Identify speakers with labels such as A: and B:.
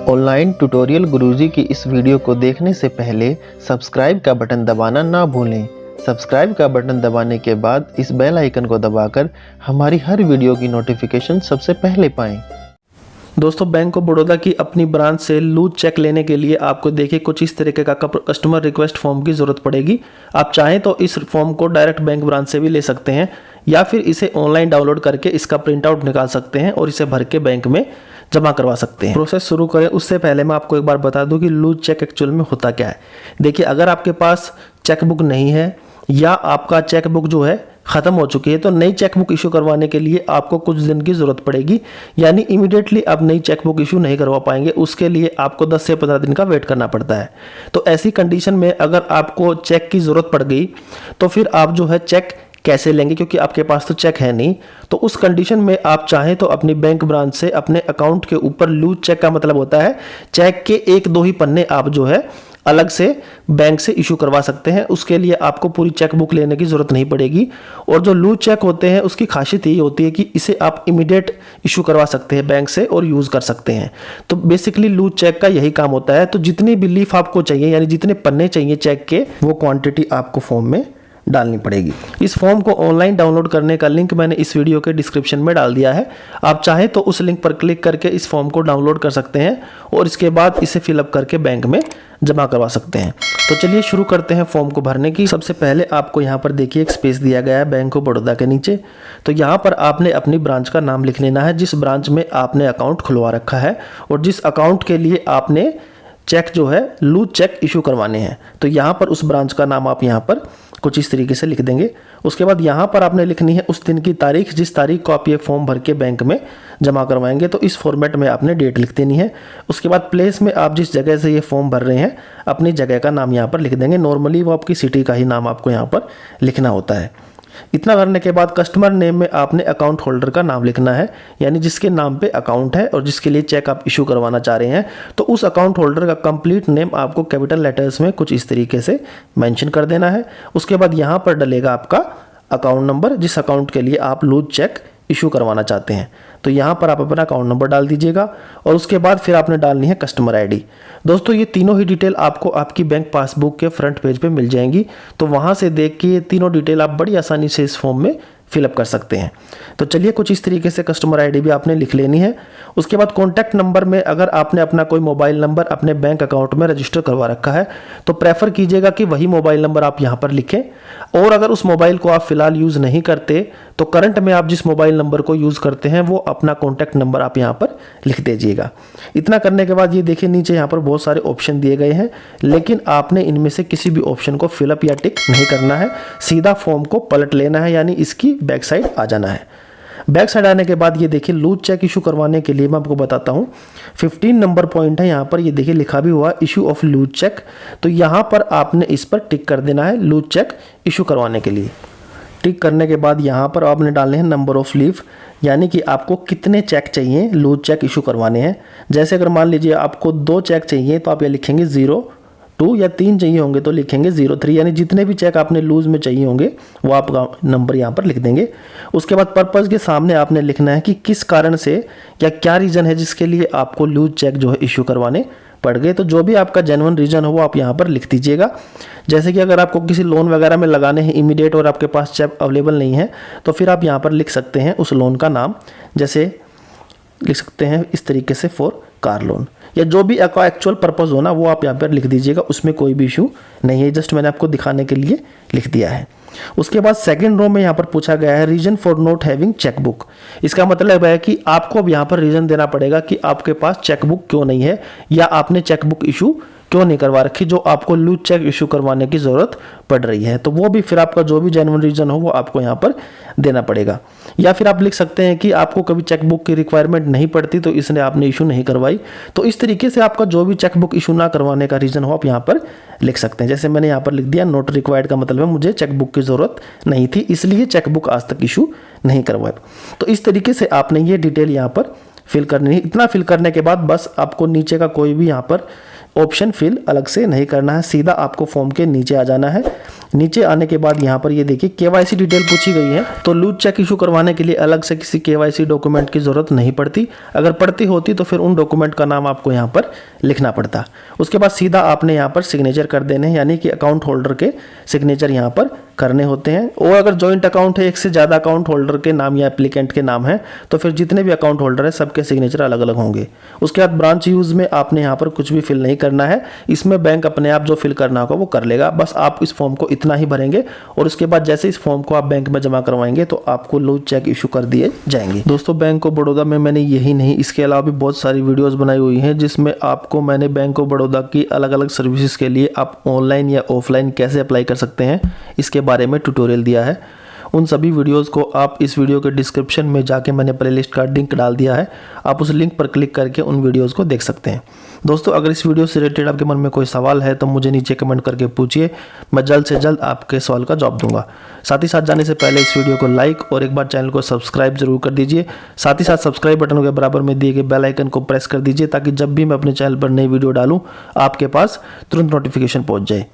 A: Online tutorial गुरुजी की इस video को देखने से पहले सब्सक्राइब का बटन दबाना ना भूलें। सब्सक्राइब का बटन दबाने के बाद इस बेल आइकन को दबाकर हमारी हर वीडियो की नोटिफिकेशन सबसे पहले पाएं। दोस्तों, बैंक ऑफ बड़ौदा की अपनी ब्रांच से लूज चेक लेने के लिए आपको देखिए कुछ इस तरीके का कस्टमर रिक्वेस्ट फॉर्म की ज़रूरत पड़ेगी। आप चाहें तो इस फॉर्म को डायरेक्ट बैंक ब्रांच से भी ले सकते हैं या फिर इसे ऑनलाइन डाउनलोड करके इसका प्रिंट आउट निकाल सकते हैं और इसे भर के बैंक में जमा करवा सकते हैं। प्रोसेस शुरू करें उससे पहले मैं आपको एक बार बता दूं कि लूज चेक एक्चुअल में होता क्या है। देखिए, अगर आपके पास चेकबुक नहीं है या आपका चेकबुक जो है ख़त्म हो चुकी है तो नई चेकबुक इशू करवाने के लिए आपको कुछ दिन की ज़रूरत पड़ेगी, यानी इमीडिएटली आप नई चेकबुक इशू नहीं करवा पाएंगे। उसके लिए आपको 10 से 15 दिन का वेट करना पड़ता है। तो ऐसी कंडीशन में अगर आपको चेक की ज़रूरत पड़ गई तो फिर आप जो है चेक कैसे लेंगे, क्योंकि आपके पास तो चेक है नहीं। तो उस कंडीशन में आप चाहें तो अपनी बैंक ब्रांच से अपने अकाउंट के ऊपर लूज चेक का मतलब होता है चेक के 1-2 ही पन्ने आप जो है अलग से बैंक से इशू करवा सकते हैं। उसके लिए आपको पूरी चेकबुक लेने की ज़रूरत नहीं पड़ेगी। और जो लूज चेक होते हैं उसकी खासियत यही होती है कि इसे आप इमीडिएट इशू करवा सकते हैं बैंक से और यूज़ कर सकते हैं। तो बेसिकली लूज चेक का यही काम होता है। तो जितनी भी लीफ आपको चाहिए, यानी जितने पन्ने चाहिए चेक के, वो क्वांटिटी आपको फॉर्म में डालनी पड़ेगी। इस फॉर्म को ऑनलाइन डाउनलोड करने का लिंक मैंने इस वीडियो के डिस्क्रिप्शन में डाल दिया है। आप चाहें तो उस लिंक पर क्लिक करके इस फॉर्म को डाउनलोड कर सकते हैं और इसके बाद इसे फिलअप करके बैंक में जमा करवा सकते हैं। तो चलिए शुरू करते हैं फॉर्म को भरने की। सबसे पहले आपको यहाँ पर देखिए एक स्पेस दिया गया है बैंक ऑफ बड़ौदा के नीचे। तो यहाँ पर आपने अपनी ब्रांच का नाम लिख लेना है, जिस ब्रांच में आपने अकाउंट खुलवा रखा है और जिस अकाउंट के लिए आपने चेक जो है लूज चेक इशू करवाने हैं। तो यहाँ पर उस ब्रांच का नाम आप यहाँ पर कुछ इस तरीके से लिख देंगे। उसके बाद यहाँ पर आपने लिखनी है उस दिन की तारीख, जिस तारीख को आप ये फॉर्म भर के बैंक में जमा करवाएंगे। तो इस फॉर्मेट में आपने डेट लिख देनी है। उसके बाद प्लेस में आप जिस जगह से ये फॉर्म भर रहे हैं अपनी जगह का नाम यहाँ पर लिख देंगे। नॉर्मली वो आपकी सिटी का ही नाम आपको यहाँ पर लिखना होता है। इतना करने के बाद कस्टमर नेम में आपने अकाउंट होल्डर का नाम लिखना है, यानी जिसके नाम पे अकाउंट है और जिसके लिए चेक आप इशू करवाना चाह रहे हैं। तो उस अकाउंट होल्डर का कंप्लीट नेम आपको कैपिटल लेटर्स में कुछ इस तरीके से मेंशन कर देना है। उसके बाद यहाँ पर डलेगा आपका अकाउंट नंबर, जिस अकाउंट के लिए आप लूज चेक इशू करवाना चाहते हैं। तो यहाँ पर आप अपना अकाउंट नंबर डाल दीजिएगा और उसके बाद फिर आपने डालनी है कस्टमर आईडी। दोस्तों, ये तीनों ही डिटेल आपको आपकी बैंक पासबुक के फ्रंट पेज पे मिल जाएंगी। तो वहाँ से देख के ये तीनों डिटेल आप बड़ी आसानी से इस फॉर्म में फिलअप कर सकते हैं। तो चलिए कुछ इस तरीके से कस्टमर आईडी भी आपने लिख लेनी है। उसके बाद कॉन्टैक्ट नंबर में अगर आपने अपना कोई मोबाइल नंबर अपने बैंक अकाउंट में रजिस्टर करवा रखा है तो प्रेफर कीजिएगा कि वही मोबाइल नंबर आप यहाँ पर लिखें। और अगर उस मोबाइल को आप फिलहाल यूज़ नहीं करते तो करंट में आप जिस मोबाइल नंबर को यूज़ करते हैं वो अपना कॉन्टैक्ट नंबर आप यहाँ पर लिख दीजिएगा। इतना करने के बाद ये देखिए नीचे यहाँ पर बहुत सारे ऑप्शन दिए गए हैं, लेकिन आपने इनमें से किसी भी ऑप्शन को फिलअप या टिक नहीं करना है। सीधा फॉर्म को पलट लेना है, यानी इसकी बैक साइड आ जाना है। बैक साइड आने के बाद ये देखिए लूज चेक इशू करवाने के लिए मैं आपको बताता हूँ 15 नंबर पॉइंट है यहाँ पर। ये देखिए लिखा भी हुआ इशू ऑफ लूज चेक। तो यहाँ पर आपने इस पर टिक कर देना है लूज चेक इशू करवाने के लिए। टिक करने के बाद यहाँ पर आपने डालने हैं नंबर ऑफ लीफ, यानी कि आपको कितने चेक चाहिए लूज चेक इशू करवाने हैं। जैसे अगर मान लीजिए आपको 2 चेक चाहिए तो आप ये लिखेंगे 02 या 3 चाहिए होंगे तो लिखेंगे 03, यानी जितने भी चेक आपने लूज में चाहिए होंगे वो आपका नंबर यहाँ पर लिख देंगे। उसके बाद पर्पज़ के सामने आपने लिखना है कि किस कारण से या क्या रीज़न है जिसके लिए आपको लूज चेक जो है इशू करवाने पड़ गए। तो जो भी आपका जेन्युइन रीज़न हो वो आप यहाँ पर लिख दीजिएगा। जैसे कि अगर आपको किसी लोन वगैरह में लगाने हैं इमीडिएट और आपके पास चेक अवेलेबल नहीं है तो फिर आप यहाँ पर लिख सकते हैं उस लोन का नाम। जैसे लिख सकते हैं इस तरीके से फॉर कार लोन, या जो भी आपका एक्चुअल पर्पज़ हो ना वो आप यहाँ पर लिख दीजिएगा। उसमें कोई भी इशू नहीं है, जस्ट मैंने आपको दिखाने के लिए लिख दिया है। उसके बाद सेकंड रो में यहाँ पर पूछा गया है reason for not having chequebook. इसका मतलब है कि आपको अब यहाँ पर रीजन देना पड़ेगा कि आपके पास चेकबुक क्यों नहीं है या आपने चेकबुक इशू क्यों नहीं करवा रखी जो आपको लूज चेक इशू करवाने की ज़रूरत पड़ रही है। तो वो भी फिर आपका जो भी जेन्युइन रीज़न हो वो आपको यहाँ पर देना पड़ेगा। या फिर आप लिख सकते हैं कि आपको कभी चेकबुक की रिक्वायरमेंट नहीं पड़ती तो इसने आपने इशू नहीं करवाई। तो इस तरीके से आपका जो भी चेकबुक इशू ना करवाने का रीज़न हो आप यहाँ पर लिख सकते हैं। जैसे मैंने यहाँ पर लिख दिया नॉट रिक्वायर्ड, का मतलब है मुझे चेकबुक की ज़रूरत नहीं थी, इसलिए चेकबुक आज तक इशू नहीं करवाया। तो इस तरीके से आपने ये डिटेल यहाँ पर फिल करनी है। इतना फिल करने के बाद बस आपको नीचे का कोई भी यहाँ पर
B: ऑप्शन फिल अलग से नहीं करना है, सीधा आपको फॉर्म के नीचे आ जाना है। नीचे आने के बाद यहाँ पर ये देखिए केवाईसी डिटेल पूछी गई है, तो लूज चेक इशू करवाने के लिए अलग से किसी केवाईसी डॉक्यूमेंट की जरूरत नहीं पड़ती। अगर पड़ती होती तो फिर उन डॉक्यूमेंट का नाम आपको यहाँ पर लिखना पड़ता। उसके बाद सीधा आपने यहाँ पर सिग्नेचर कर देने हैं, यानी कि अकाउंट होल्डर के सिग्नेचर यहाँ पर करने होते हैं। और अगर जॉइंट अकाउंट है, एक से ज़्यादा अकाउंट होल्डर के नाम या एप्लीकेंट के नाम है, तो फिर जितने भी अकाउंट होल्डर है सबके सिग्नेचर अलग अलग होंगे। उसके बाद ब्रांच यूज़ में आपने यहाँ पर कुछ भी फिल नहीं करना है, इसमें बैंक अपने आप जो फिल करना होगा वो कर लेगा। बस आप इस फॉर्म को इतना ही भरेंगे और उसके बाद जैसे इस फॉर्म को आप बैंक में जमा करवाएंगे तो आपको लूज चेक इशू कर दिए जाएंगे। दोस्तों, बैंक ऑफ बड़ौदा में मैंने यही नहीं, इसके अलावा भी बहुत सारी वीडियोस बनाई हुई हैं जिसमें आपको मैंने बैंक ऑफ बड़ौदा की अलग अलग सर्विसेज के लिए आप ऑनलाइन या ऑफलाइन कैसे अप्लाई कर सकते हैं इसके बारे में ट्यूटोरियल दिया है। उन सभी वीडियोस को आप इस वीडियो के डिस्क्रिप्शन में जाके मैंने प्लेलिस्ट का लिंक डाल दिया है, आप उस लिंक पर क्लिक करके उन वीडियोस को देख सकते हैं। दोस्तों, अगर इस वीडियो से रिलेटेड आपके मन में कोई सवाल है तो मुझे नीचे कमेंट करके पूछिए, मैं जल्द से जल्द आपके सवाल का जवाब दूंगा। साथ ही साथ जाने से पहले इस वीडियो को लाइक और एक बार चैनल को सब्सक्राइब जरूर कर दीजिए। साथ ही साथ सब्सक्राइब बटन के बराबर में दिए गए बेल आइकन को प्रेस कर दीजिए ताकि जब भी मैं अपने चैनल पर नई वीडियो डालूँ आपके पास तुरंत नोटिफिकेशन पहुँच जाए।